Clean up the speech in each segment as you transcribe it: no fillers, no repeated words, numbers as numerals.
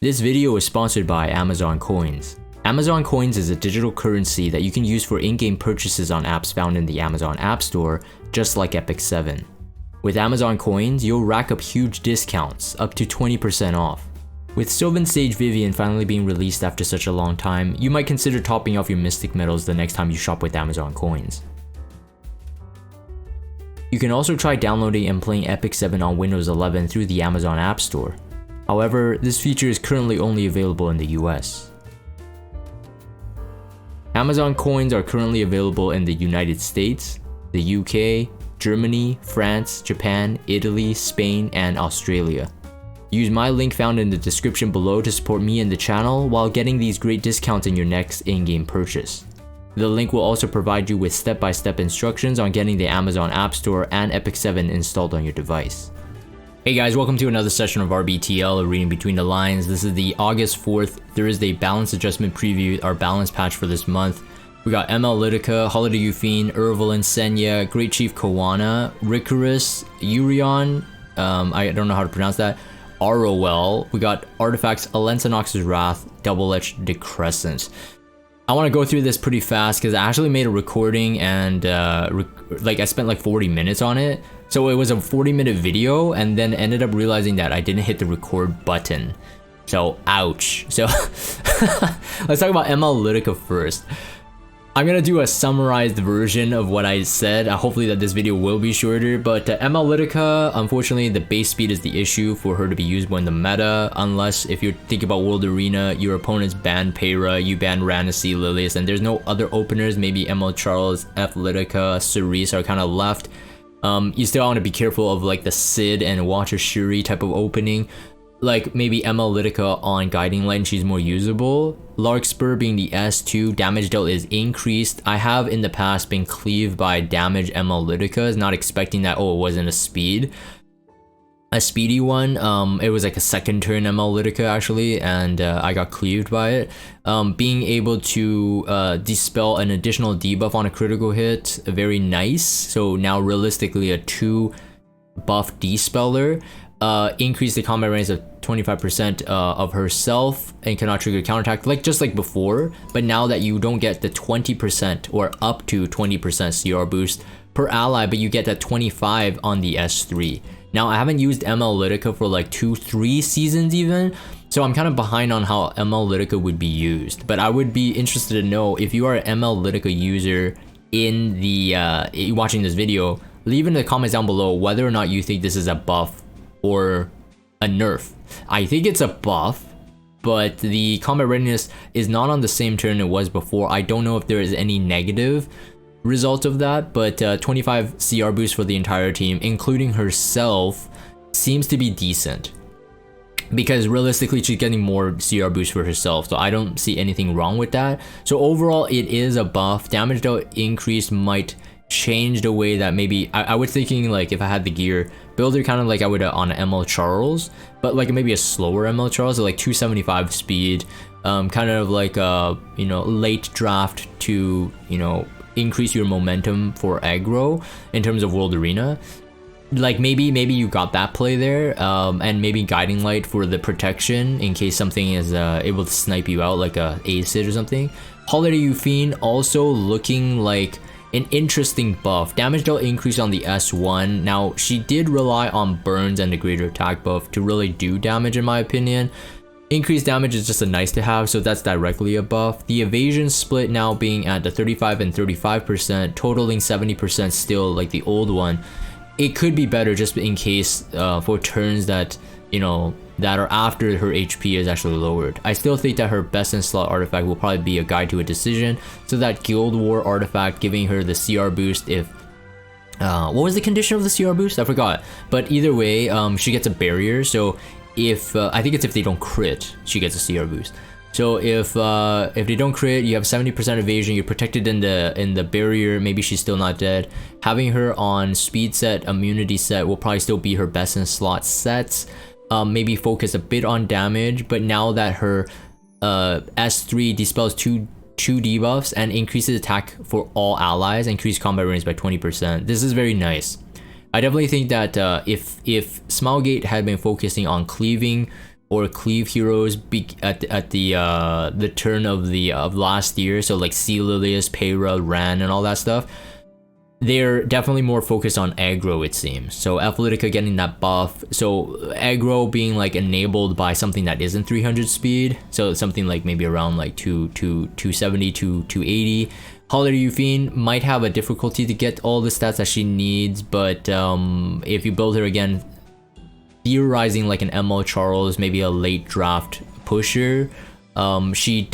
This video is sponsored by Amazon Coins. Amazon Coins is a digital currency that you can use for in-game purchases on apps found in the Amazon App Store, just like Epic 7. With Amazon Coins, you'll rack up huge discounts, up to 20% off. With Sylvan Sage Vivian finally being released after such a long time, you might consider topping off your Mystic medals the next time you shop with Amazon Coins. You can also try downloading and playing Epic 7 on Windows 11 through the Amazon App Store. However, this feature is currently only available in the US. Amazon Coins are currently available in the United States, the UK, Germany, France, Japan, Italy, Spain, and Australia. Use my link found in the description below to support me and the channel while getting these great discounts in your next in-game purchase. The link will also provide you with step-by-step instructions on getting the Amazon App Store and Epic 7 installed on your device. Hey guys, welcome to another session of RBTL, Reading Between the Lines. This is the August 4th, Thursday balance adjustment preview, our balance patch for this month. We got ML Lidica, Holiday Yufine, Ervalen, Senya, Great Chief Koana, Ricarus, Urion, I don't know how to pronounce that, Arowell. We got artifacts Alencinox's Wrath, Double-Edged Decrescent. I want to go through this pretty fast because I actually made a recording and I spent like 40 minutes on it. So it was a 40-minute video and then ended up realizing that I didn't hit the record button. So ouch. So let's talk about ML Lidica first. I'm gonna do a summarized version of what I said. Hopefully that this video will be shorter, but ML Lidica, unfortunately the base speed is the issue for her to be usable in the meta, unless if you're thinking about World Arena, your opponents ban Peyra, you ban Ranassi, Lilius, and there's no other openers. Maybe ML Charles, F Lidica, Cerise are kind of left. You still want to be careful of like the Sid and Watcher Shuri type of opening. Like maybe ML Lidica on Guiding Light and she's more usable. Larkspur being the S2, damage dealt is increased. I have in the past been cleaved by damage ML Lidicas, not expecting that, oh, it wasn't a speedy one. It was like a second turn ML Lidica actually, and I got cleaved by it. Being able to dispel an additional debuff on a critical hit, very nice. So now realistically a 2 buff dispeller. Increase the combat range of 25% of herself and cannot trigger counterattack, just like before, but now that you don't get the 20% or up to 20% CR boost per ally, but you get that 25 on the S3. Now I haven't used ML Lidica for like 2-3 seasons even, so I'm kind of behind on how ML Lidica would be used, but I would be interested to know if you are an ML Lidica user in the watching this video, leave in the comments down below whether or not you think this is a buff or a nerf. I think it's a buff, but the combat readiness is not on the same turn it was before. I don't know if there is any negative result of that, but 25 CR boost for the entire team, including herself, seems to be decent. Because realistically, she's getting more CR boost for herself, so I don't see anything wrong with that. So overall, it is a buff. Damage dealt increase might change the way that maybe I was thinking, like if I had the gear builder kind of like I would on an ML Charles, but like maybe a slower ML Charles, like 275 speed, kind of like a late draft to increase your momentum for aggro in terms of World Arena. Like maybe you got that play there, and maybe Guiding Light for the protection in case something is able to snipe you out, like a acid or something. Holiday Yufine also looking like an interesting buff. Damage dealt increase on the S1. Now she did rely on burns and the greater attack buff to really do damage in my opinion. Increased damage is just a nice to have, so that's directly a buff. The evasion split now being at the 35 and 35%, totaling 70% still like the old one. It could be better just in case for turns that that are after her HP is actually lowered. I still think that her best in slot artifact will probably be a Guide to a Decision, so that Guild War artifact giving her the CR boost if what was the condition of the CR boost? I forgot, but either way she gets a barrier, so if I think it's if they don't crit she gets a CR boost. So if they don't crit, you have 70% evasion, you're protected in the barrier, maybe she's still not dead. Having her on speed set, immunity set will probably still be her best in slot sets. Maybe focus a bit on damage, but now that her S3 dispels two debuffs and increases attack for all allies, increase combat range by 20%. This is very nice. I definitely think that if Smilegate had been focusing on cleaving or cleave heroes at the turn of last year, so like Sea Lilius, Peyra, Ran, and all that stuff, they're definitely more focused on aggro, it seems. So Athletica getting that buff, so aggro being like enabled by something that isn't 300 speed, so something like maybe around like 270 to 280. Holiday Yufine might have a difficulty to get all the stats that she needs, but if you build her again, theorizing like an ML Charles, maybe a late draft pusher, she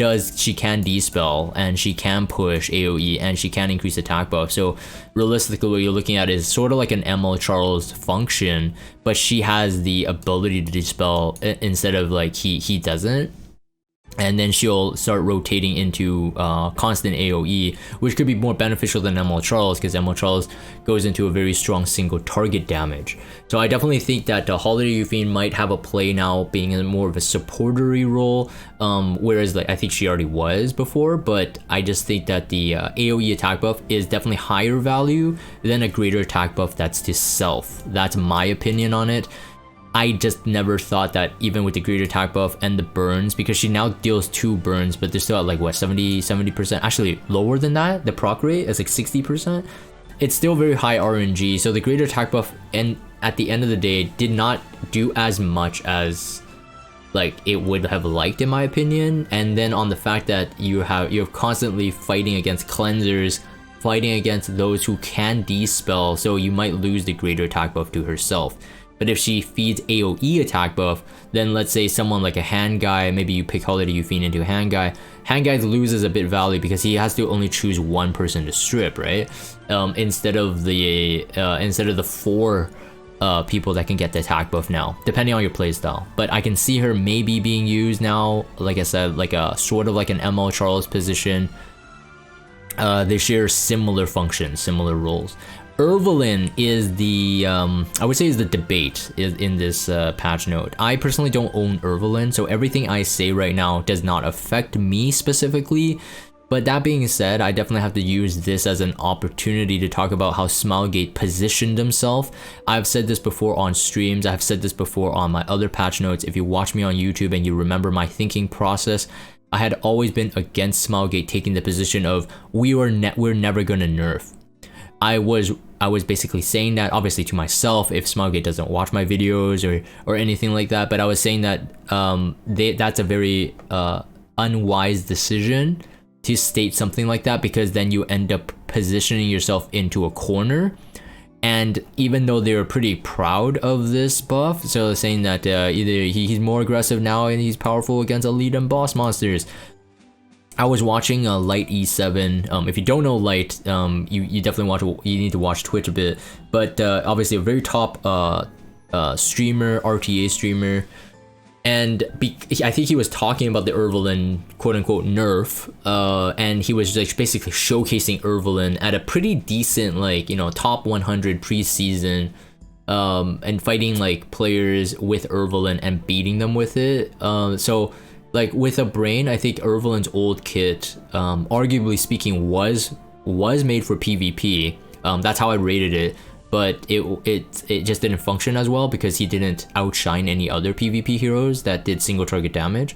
can dispel and she can push AoE and she can increase attack buff. So realistically, what you're looking at is sort of like an ML Charles function, but she has the ability to dispel instead of like he doesn't. And then she'll start rotating into constant AoE, which could be more beneficial than ML Charles, because ML Charles goes into a very strong single target damage. So I definitely think that Holiday Yufine might have a play now being in more of a supportery role, whereas like I think she already was before, but I just think that the AoE attack buff is definitely higher value than a greater attack buff that's to self. That's my opinion on it. I just never thought that even with the greater attack buff and the burns, because she now deals 2 burns, but they're still at like what, 70%, actually lower than that. The proc rate is like 60%. It's still very high RNG, so the greater attack buff and at the end of the day did not do as much as like it would have liked, in my opinion. And then on the fact that you're constantly fighting against cleansers, fighting against those who can dispel, so you might lose the greater attack buff to herself. But if she feeds AoE attack buff, then let's say someone like a hand guy, maybe you pick Holiday Yufine into a hand guy. Hand guy loses a bit value because he has to only choose one person to strip, right? Instead of the 4 people that can get the attack buff now, depending on your playstyle. But I can see her maybe being used now, like I said, like a sort of like an ML Charles position. They share similar functions, similar roles. Ervalen is the, I would say is the debate in this patch note. I personally don't own Ervalen, so everything I say right now does not affect me specifically. But that being said, I definitely have to use this as an opportunity to talk about how Smilegate positioned himself. I've said this before on streams, I've said this before on my other patch notes. If you watch me on YouTube and you remember my thinking process, I had always been against Smilegate taking the position of we're never gonna nerf. I was basically saying that, obviously to myself, if Smilegate doesn't watch my videos or anything like that, but I was saying that that's a very unwise decision to state something like that, because then you end up positioning yourself into a corner. And even though they were pretty proud of this buff, so saying that either he's more aggressive now and he's powerful against elite and boss monsters. I was watching Light E7. If you don't know Light, you definitely need to watch Twitch a bit. But obviously a very top streamer, RTA streamer, and I think he was talking about the Ervalen quote unquote nerf, and he was like basically showcasing Ervalen at a pretty decent, like, you know, top 100 preseason, and fighting like players with Ervalen and beating them with it. So like with a brain, I think Ervalen's old kit, arguably speaking, was made for PvP. That's how I rated it, but it just didn't function as well because he didn't outshine any other PvP heroes that did single target damage.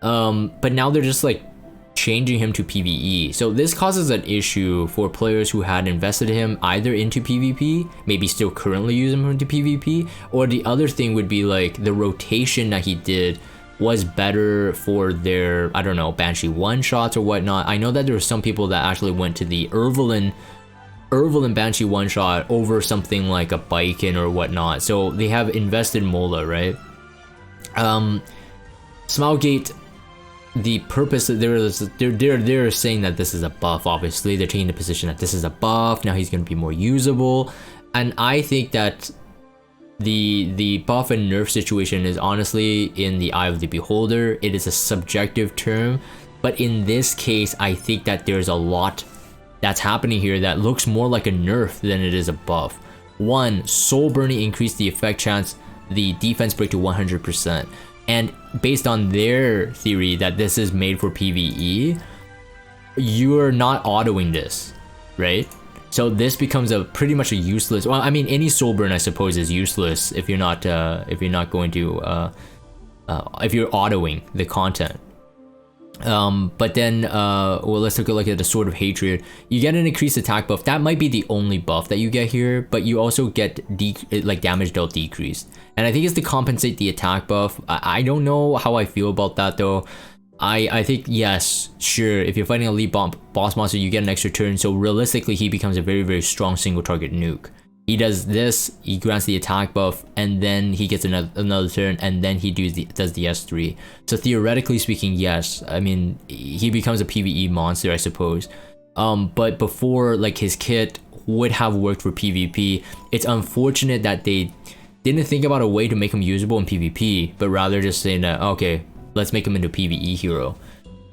But now they're just like changing him to PvE. So this causes an issue for players who had invested him either into PvP, maybe still currently use him into PvP, or the other thing would be like the rotation that he did was better for their, I don't know, Banshee one-shots or whatnot. I know that there were some people that actually went to the Ervalen Banshee one-shot over something like a Baiken or whatnot. So they have invested Mola, right? Smilegate, the purpose, they're saying that this is a buff, obviously. They're taking the position that this is a buff, now he's going to be more usable. And I think that the buff and nerf situation is honestly in the eye of the beholder. It is a subjective term, but in this case, I think that there's a lot that's happening here that looks more like a nerf than it is a buff. One, Soul Burning increased the effect chance, the defense break to 100%. And based on their theory that this is made for PvE, you're not autoing this, right? So this becomes a pretty much a useless. Well, I mean, any soul burn I suppose is useless if you're not going to if you're autoing the content. But then, well, let's take a look at the Sword of Hatred. You get an increased attack buff. That might be the only buff that you get here, but you also get like damage dealt decreased. And I think it's to compensate the attack buff. I don't know how I feel about that though. I think, yes, sure, if you're fighting a elite boss monster, you get an extra turn. So realistically, he becomes a very, very strong single target nuke. He does this, he grants the attack buff, and then he gets another turn, and then he does the S3. So theoretically speaking, yes, I mean, he becomes a PvE monster, I suppose. But before, like, his kit would have worked for PvP. It's unfortunate that they didn't think about a way to make him usable in PvP, but rather just saying that, okay, let's make him into PvE hero.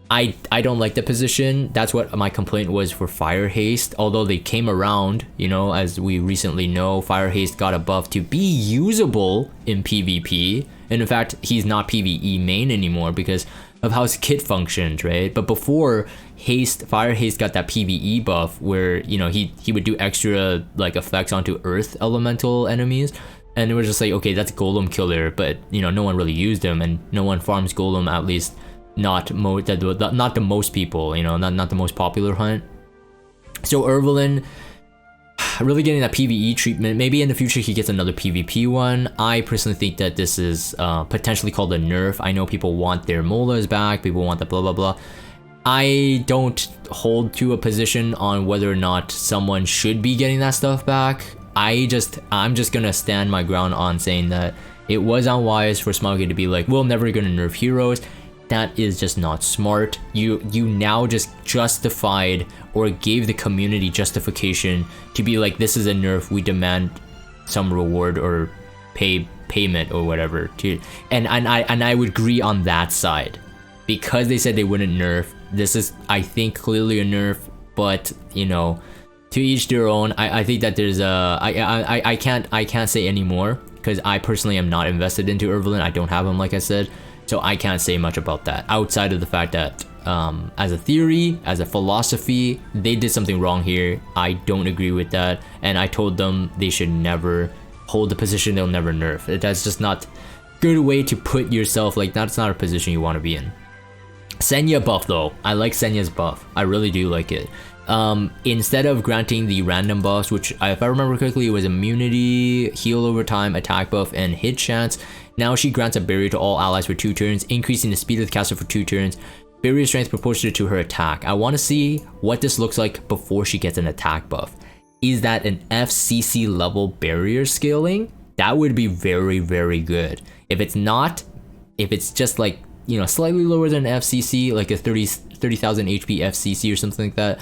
I don't like the position. That's what my complaint was for Fire Haste, although they came around, you know, as we recently know, Fire Haste got a buff to be usable in PvP, and in fact, he's not PvE main anymore because of how his kit functions, right? But before, Fire Haste got that PvE buff where, you know, he would do extra, like, effects onto Earth Elemental enemies, and it was just like, okay, that's Golem Killer, but, you know, no one really used him, and no one farms Golem, at least not the most people, you know, not the most popular hunt. So Ervalen really getting that PvE treatment. Maybe in the future he gets another PvP one. I personally think that this is potentially called a nerf. I know people want their molas back, people want the blah blah blah. I don't hold to a position on whether or not someone should be getting that stuff back. I'm just gonna stand my ground on saying that it was unwise for Smough to be like, we're never gonna nerf heroes. That is just not smart. You now just justified or gave the community justification to be like, this is a nerf, we demand some reward or payment or whatever to, and I would agree on that side, because they said they wouldn't nerf. This is, I think, clearly a nerf, but you know, to each their own. I think that there's a I can't say any more because I personally am not invested into Ervalen. I don't have him, like I said. So I can't say much about that, outside of the fact that as a theory, as a philosophy, they did something wrong here. I don't agree with that, and I told them they should never hold the position they'll never nerf. That's just not a good way to put yourself, like, that's not a position you want to be in. Senya buff though, I like Senya's buff. I really do like it. Instead of granting the random buffs, which if I remember correctly, it was immunity, heal over time, attack buff, and hit chance. Now she grants a barrier to all allies for 2 turns, increasing the speed of the caster for 2 turns. Barrier strength proportionate to her attack. I want to see what this looks like before she gets an attack buff. Is that an FCC level barrier scaling? That would be very, very good. If it's not, if it's just like, you know, slightly lower than FCC, like a 30,000 HP FCC or something like that,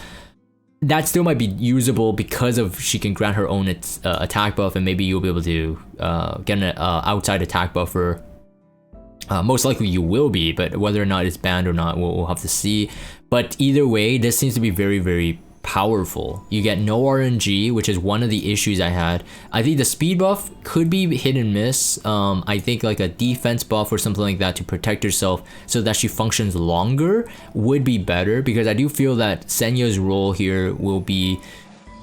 that still might be usable because of she can grant her own attack buff, and maybe you'll be able to get an outside attack buff for. Most likely you will be, but whether or not it's banned or not, we'll have to see. But either way, this seems to be very, very powerful. You get no RNG, which is one of the issues I had. I think the speed buff could be hit and miss. I think like a defense buff or something like that to protect herself so that she functions longer would be better, because I do feel that Senya's role here will be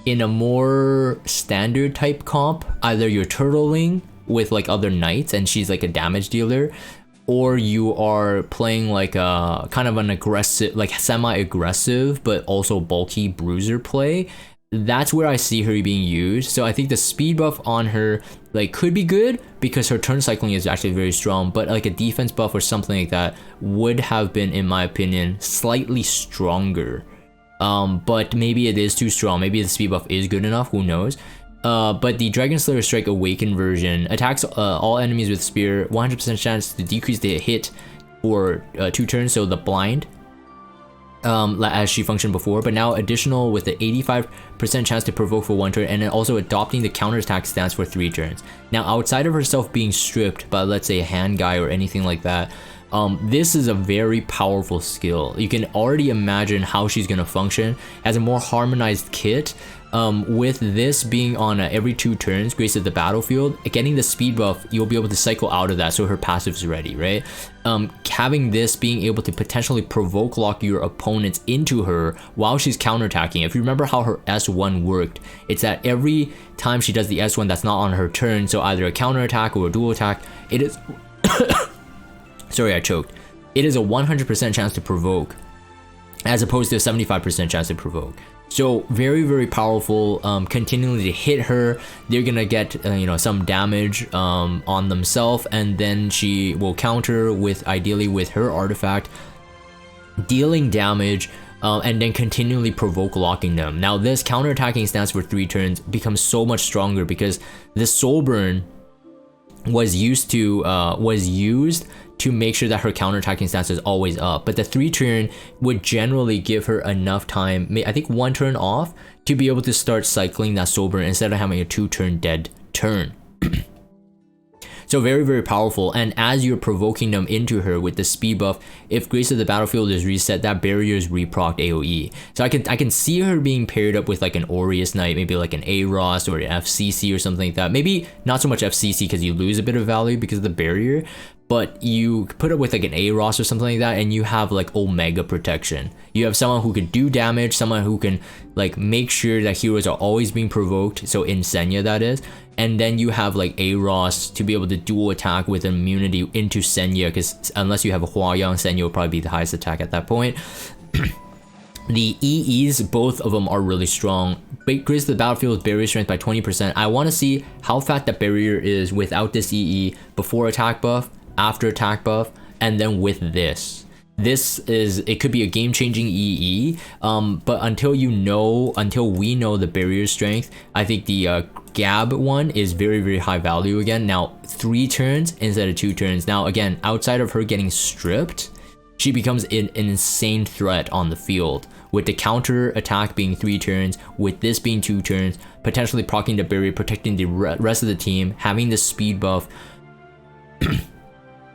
in a more standard type comp. Either you're turtling with like other knights and she's like a damage dealer, or you are playing like a kind of an aggressive, like semi-aggressive but also bulky bruiser play. That's where I see her being used. So I think the speed buff on her like could be good because her turn cycling is actually very strong, but like a defense buff or something like that would have been, in my opinion, slightly stronger. But maybe it is too strong. Maybe the speed buff is good enough, who knows. But the Dragon Slayer Strike Awakened version attacks all enemies with spear, 100% chance to decrease the hit for 2 turns, so the blind, as she functioned before, but now additional with the 85% chance to provoke for 1 turn, and then also adopting the counterattack stance for 3 turns. Now outside of herself being stripped by, let's say, a hand guy or anything like that, this is a very powerful skill. You can already imagine how she's going to function as a more harmonized kit. With this being on every 2 turns, Grace of the Battlefield, getting the speed buff, you'll be able to cycle out of that so her passive's ready, right? Having this being able to potentially provoke lock your opponents into her while she's counterattacking. If you remember how her S1 worked, it's that every time she does the S1 that's not on her turn, so either a counterattack or a dual attack, it is Sorry, I choked. It is a 100% chance to provoke, as opposed to a 75% chance to provoke. So very, very powerful. Continually to hit her, they're gonna get you know, some damage on themselves, and then she will counter with, ideally with her artifact, dealing damage, and then continually provoke locking them. Now this counterattacking stance for 3 turns becomes so much stronger because the soul burn was used to make sure that her counterattacking stance is always up, but the 3 turn would generally give her enough time, I think 1 turn off, to be able to start cycling that soul burn instead of having a 2 turn dead turn. So very, very powerful. And as you're provoking them into her with the speed buff, if Grace of the Battlefield is reset, that barrier is reprocced AoE. So I can see her being paired up with like an Aureus Knight, maybe like an Aros or an FCC or something like that. Maybe not so much FCC because you lose a bit of value because of the barrier, but you put up with like an Aros or something like that, and you have like Omega protection. You have someone who can do damage, someone who can like make sure that heroes are always being provoked, so in Senya that is, and then you have like Aros to be able to dual attack with immunity into Senya, because unless you have a Huayang, Senya will probably be the highest attack at that point. The EEs, both of them are really strong. Grace of the Battlefield with barrier strength by 20%. I want to see how fat the barrier is without this EE, before attack buff, after attack buff, and then with this. This is, it could be a game-changing EE, but until we know the barrier strength, I think the Gab one is very, very high value again. Now 3 turns instead of 2 turns. Now again, outside of her getting stripped, she becomes an insane threat on the field, with the counter attack being 3 turns, with this being 2 turns, potentially proccing the barrier, protecting the rest of the team, having the speed buff.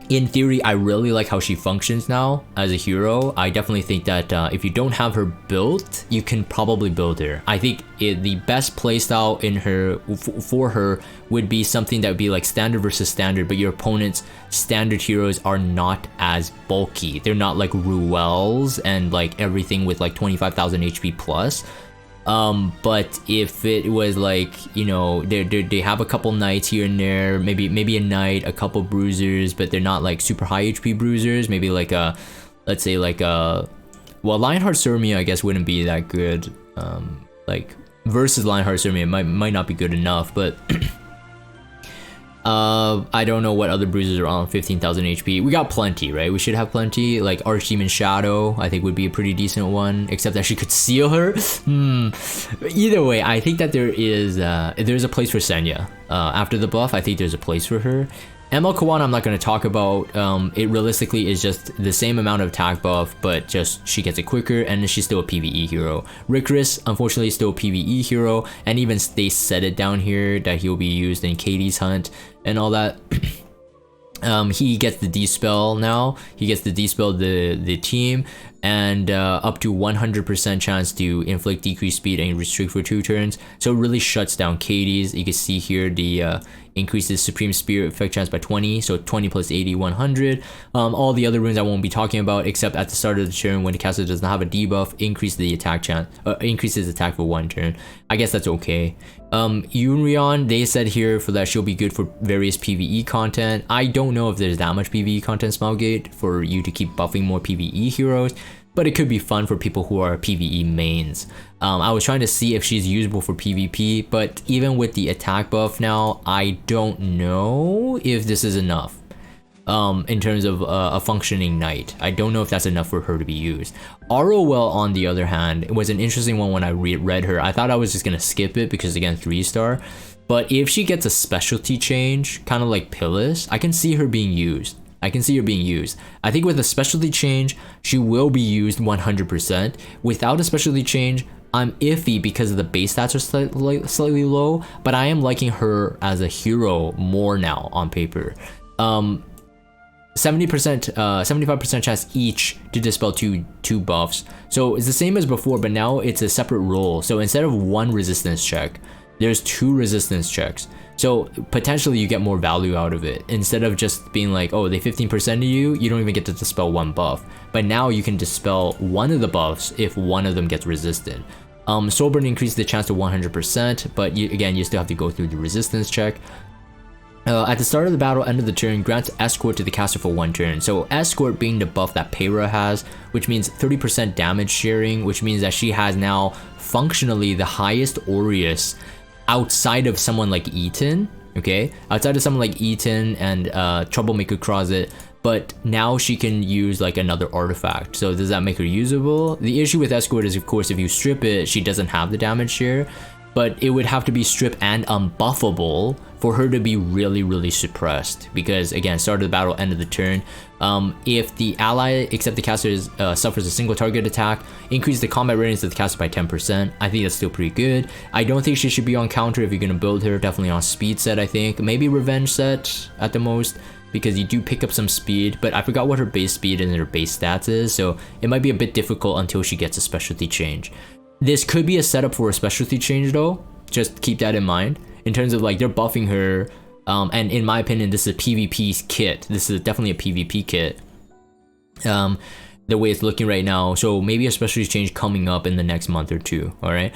In theory, I really like how she functions now as a hero. I definitely think that if you don't have her built, you can probably build her. I think the best playstyle in her for her would be something that would be like standard versus standard, but your opponent's standard heroes are not as bulky. They're not like Ruels and like everything with like 25,000 HP plus. But if it was like, you know, they have a couple knights here and there, maybe a knight, a couple bruisers, but they're not like super high HP bruisers. Maybe like a, let's say like a, well, Lionheart Surmia I guess wouldn't be that good. Like versus Lionheart Surmia might not be good enough, but I don't know what other bruisers are on 15,000 HP. We got plenty, right? We should have plenty. Like Archdemon Shadow, I think would be a pretty decent one, except that she could seal her. Either way, I think that there's a place for Senya. After the buff, I think there's a place for her. ML Kawan I'm not going to talk about. It realistically is just the same amount of attack buff, but just she gets it quicker, and she's still a PvE hero. Rickrus, unfortunately, is still a PvE hero, and even they said it down here that he'll be used in Katie's hunt and all that. He gets the Dispel now. He gets to Dispel the team, and up to 100% chance to inflict decreased speed and restrict for 2 turns. So it really shuts down Katie's. You can see here the increases Supreme Spirit effect chance by 20, so 20 plus 80, 100. All the other runes I won't be talking about, except at the start of the turn when the caster does not have a debuff, increases the attack chance, increases attack for 1 turn. I guess that's okay. Yunrion, they said here for that she'll be good for various PvE content. I don't know if there's that much PvE content, Smilegate, for you to keep buffing more PvE heroes, but it could be fun for people who are PvE mains. I was trying to see if she's usable for PvP, but even with the attack buff now, I don't know if this is enough. In terms of a functioning knight, I don't know if that's enough for her to be used. Arowell, on the other hand, it was an interesting one when I read her. I thought I was just gonna skip it because again 3-star, but if she gets a specialty change, kind of like Pillis, I can see her being used. I think with a specialty change, she will be used 100%. Without a specialty change, I'm iffy because the base stats are slightly low, but I am liking her as a hero more now on paper. 70%, 75% chance each to dispel two buffs. So it's the same as before, but now it's a separate roll. So instead of 1 resistance check, there's 2 resistance checks. So potentially you get more value out of it. Instead of just being like, oh, they 15% of you don't even get to dispel 1 buff. But now you can dispel 1 of the buffs if 1 of them gets resisted. Soulburn increases the chance to 100%, but again, you still have to go through the resistance check. At the start of the battle, end of the turn, grants Escort to the caster for 1 turn. So Escort being the buff that Peyra has, which means 30% damage sharing, which means that she has now functionally the highest Aureus outside of someone like Eaton, okay? Outside of someone like Eaton and Troublemaker Closet, but now she can use like another artifact. So does that make her usable? The issue with Escort is, of course, if you strip it, she doesn't have the damage share, but it would have to be strip and unbuffable for her to be really suppressed, because again, start of the battle, end of the turn. If the ally except the caster suffers a single target attack, increase the combat radius of the caster by 10%. I think that's still pretty good. I don't think she should be on counter if you're gonna build her. Definitely on speed set, I think. Maybe revenge set at the most, because you do pick up some speed, but I forgot what her base speed and her base stats is, so it might be a bit difficult until she gets a specialty change. This could be a setup for a specialty change though, just keep that in mind. In terms of like, they're buffing her, and in my opinion, this is a PvP kit. This is definitely a PvP kit, the way it's looking right now. So maybe a specialty change coming up in the next month or two, all right?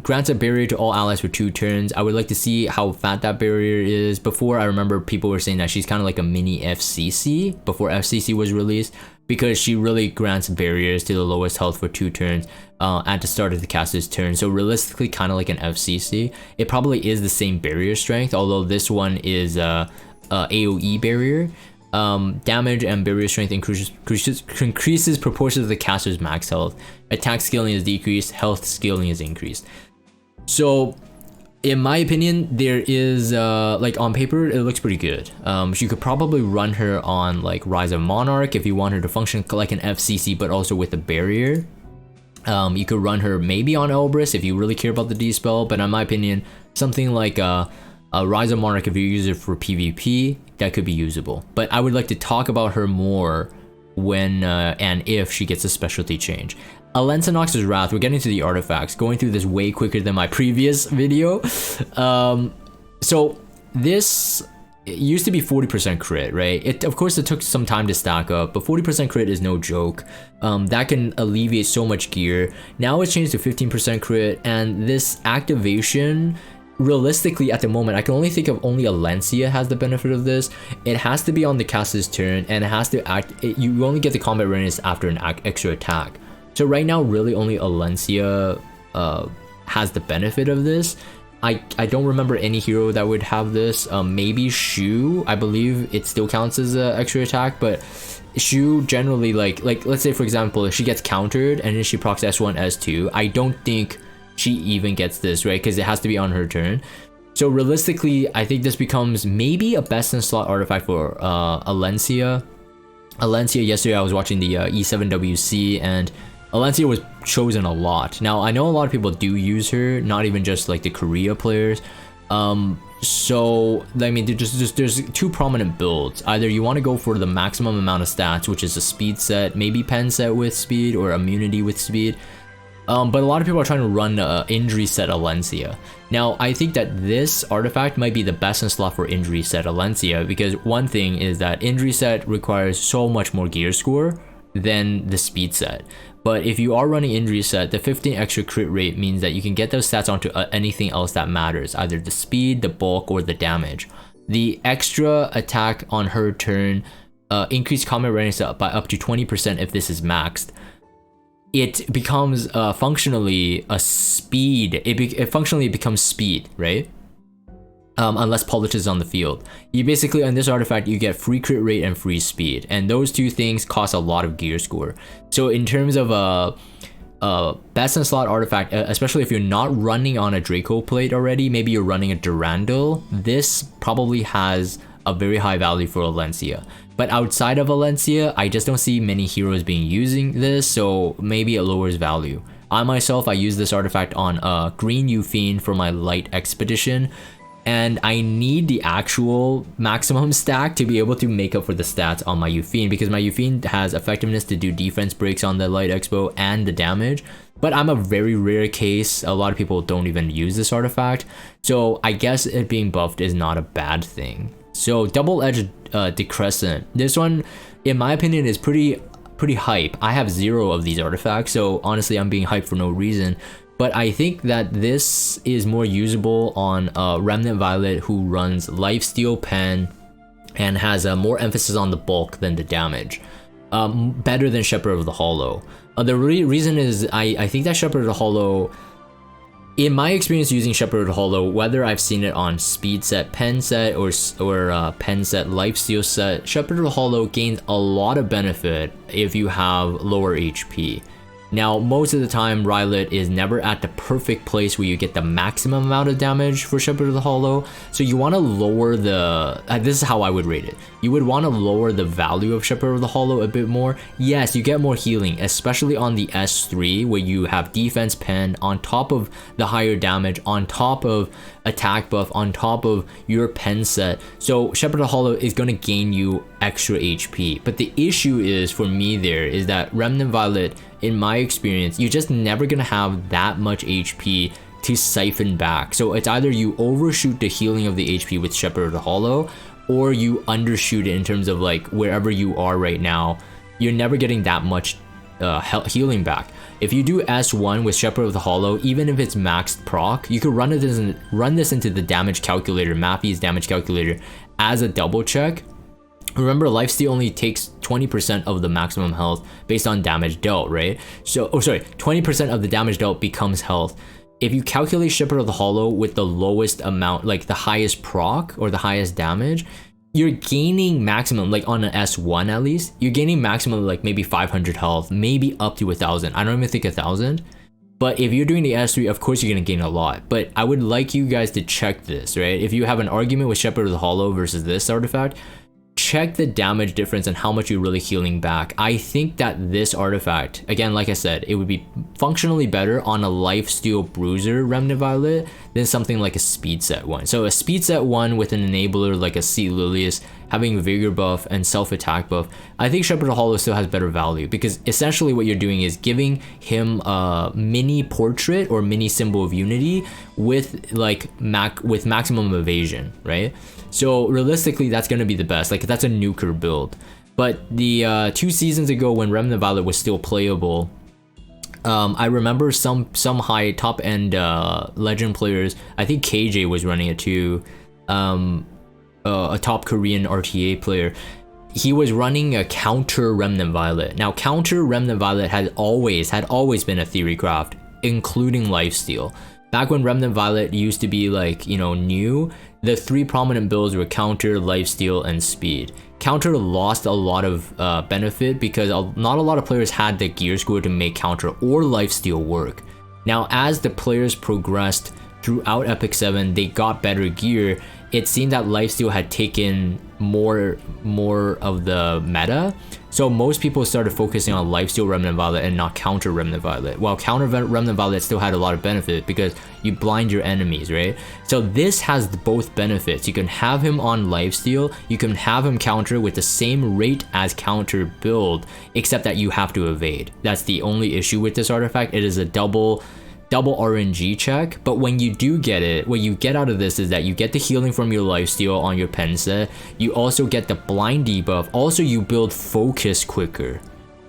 Grants a barrier to all allies for 2 turns. I would like to see how fat that barrier is. Before, I remember people were saying that she's kind of like a mini FCC before FCC was released, because she really grants barriers to the lowest health for 2 turns at the start of the caster's turn. So realistically, kind of like an FCC. It probably is the same barrier strength, although this one is AoE barrier. Damage and barrier strength increases proportion to the caster's max health. Attack scaling is decreased, health scaling is increased. So in my opinion, there is like on paper it looks pretty good. You could probably run her on like Rise of Monarch if you want her to function like an FCC but also with a barrier. You could run her maybe on Elbrus if you really care about the D-spell, but in my opinion, something like a Rise of Monarch, if you use it for PvP, that could be usable. But I would like to talk about her more when and if she gets a specialty change. Alencinox's Wrath, we're getting to the artifacts, going through this way quicker than my previous video. So this used to be 40% crit, right? Of course, it took some time to stack up, but 40% crit is no joke. That can alleviate so much gear. Now it's changed to 15% crit, and this activation, realistically at the moment, I can only think of only Alencia has the benefit of this. It has to be on the caster's turn, and it has to act, you only get the combat readiness after an extra attack. So right now, really only Alencia has the benefit of this. I don't remember any hero that would have this. Maybe Shu, I believe it still counts as an extra attack, but Shu generally, like let's say for example, if she gets countered and then she procs S1, S2, I don't think she even gets this, right? Because it has to be on her turn. So realistically, I think this becomes maybe a best in slot artifact for Alencia. Yesterday I was watching the E7WC, and Alencia was chosen a lot. Now I know a lot of people do use her, not even just like the Korea players. So I mean, there's 2 prominent builds. Either you want to go for the maximum amount of stats, which is a speed set, maybe pen set with speed or immunity with speed. But a lot of people are trying to run injury set Alencia. Now, I think that this artifact might be the best in slot for injury set Alencia, because one thing is that injury set requires so much more gear score than the speed set. But if you are running injury set, the 15 extra crit rate means that you can get those stats onto anything else that matters, either the speed, the bulk, or the damage. The extra attack on her turn, increased combat readiness by up to 20% if this is maxed. It becomes functionally a speed. It functionally becomes speed, right? Unless Polish is on the field. You basically, on this artifact, you get free crit rate and free speed, and those 2 things cost a lot of gear score. So in terms of a best in slot artifact, especially if you're not running on a Draco plate already, maybe you're running a Durandal, this probably has a very high value for Alencia. But outside of Alencia, I just don't see many heroes being using this, so maybe it lowers value. I myself, I use this artifact on green Yufine for my light expedition, and I need the actual maximum stack to be able to make up for the stats on my Yufine, because my Yufine has effectiveness to do defense breaks on the light expo and the damage. But I'm a very rare case. A lot of people don't even use this artifact, so I guess it being buffed is not a bad thing. So double-edged Decrescent. This one, in my opinion, is pretty hype. I have 0 of these artifacts, so honestly I'm being hyped for no reason. but I think that this is more usable on Remnant Violet who runs Lifesteal Pen and has more emphasis on the bulk than the damage. Better than Shepherd of the Hollow. The reason is I think that Shepherd of the Hollow, in my experience using Shepherd of the Hollow, whether I've seen it on speed set, pen set, or pen set, lifesteal set, Shepherd of the Hollow gains a lot of benefit if you have lower HP. Now, most of the time, Rylet is never at the perfect place where you get the maximum amount of damage for Shepherd of the Hollow. So you want to lower the, this is how I would rate it. You would want to lower the value of Shepherd of the Hollow a bit more. Yes, you get more healing, especially on the S3 where you have defense pen on top of the higher damage, on top of attack buff, on top of your pen set. So Shepherd of the Hollow is going to gain you extra HP. But the issue is, for me there, is that Remnant Violet, in my experience, you're just never gonna have that much HP to siphon back. So it's either you overshoot the healing of the HP with Shepherd of the Hollow, or you undershoot it in terms of like wherever you are right now. You're never getting that much healing back. If you do S1 with Shepherd of the Hollow, even if it's maxed proc, you could run this into the damage calculator, Mappy's damage calculator, as a double check. Remember, lifesteal only takes 20% of the maximum health based on damage dealt, right? So, 20% of the damage dealt becomes health. If you calculate Shepherd of the Hollow with the lowest amount, like the highest proc or the highest damage, you're gaining maximum, like on an S1 at least, you're gaining maximum like maybe 500 health, maybe up to 1,000. I don't even think 1,000. But if you're doing the S3, of course you're gonna gain a lot. But I would like you guys to check this, right? If you have an argument with Shepherd of the Hollow versus this artifact, check the damage difference and how much you're really healing back. I think that this artifact, again, like I said, it would be functionally better on a lifesteal bruiser Remnant Violet than something like a speed set one. So a speed set one with an enabler like a Sea Lilius, having vigor buff and self-attack buff, I think Shepherd of the Hollow still has better value, because essentially what you're doing is giving him a mini portrait or mini symbol of unity with like maximum evasion, right? So realistically, that's going to be the best. Like, that's a nuker build. But the 2 seasons ago when Remnant Violet was still playable, I remember some high top end legend players, I think KJ was running it too, a top Korean RTA player. He was running a counter Remnant Violet. Now, counter Remnant Violet had always been a theory craft, including lifesteal. Back when Remnant Violet used to be like, you know, new, the 3 prominent builds were counter, lifesteal, and speed. Counter lost a lot of benefit because not a lot of players had the gear score to make counter or lifesteal work. Now, as the players progressed throughout Epic 7, they got better gear. It seemed that lifesteal had taken more of the meta, so most people started focusing on lifesteal Remnant Violet and not counter Remnant Violet, while counter Remnant Violet still had a lot of benefit because you blind your enemies, right? So this has both benefits. You can have him on lifesteal, you can have him counter with the same rate as counter build, except that you have to evade. That's the only issue with this artifact. It is a double RNG check, but when you do get it, what you get out of this is that you get the healing from your lifesteal on your pen set, you also get the blind debuff, also you build focus quicker.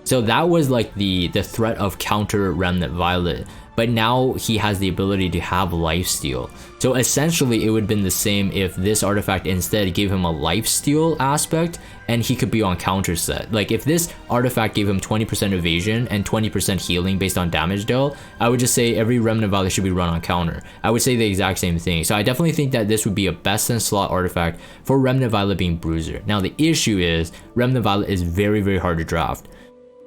So that was like the threat of counter Remnant Violet, but now he has the ability to have lifesteal. So essentially it would have been the same if this artifact instead gave him a lifesteal aspect and he could be on counter set. Like if this artifact gave him 20% evasion and 20% healing based on damage dealt, I would just say every Remnant Violet should be run on counter. I would say the exact same thing. So I definitely think that this would be a best in slot artifact for Remnant Violet being bruiser. Now the issue is Remnant Violet is very, very hard to draft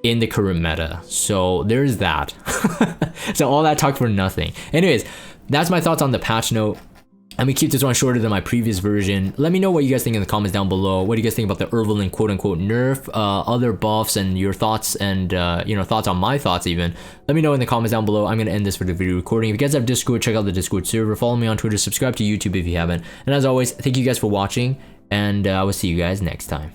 in the current meta, so there's that. So all that talk for nothing. Anyways, that's my thoughts on the patch note. I'm gonna keep this one shorter than my previous version. Let me know what you guys think in the comments down below. What do you guys think about the Ervalen quote-unquote nerf, other buffs, and your thoughts, and you know, thoughts on my thoughts even. Let me know in the comments down below. I'm gonna end this for the video recording. If you guys have Discord, check out the Discord server. Follow me on Twitter, subscribe to YouTube if you haven't. And as always, thank you guys for watching, and I will see you guys next time.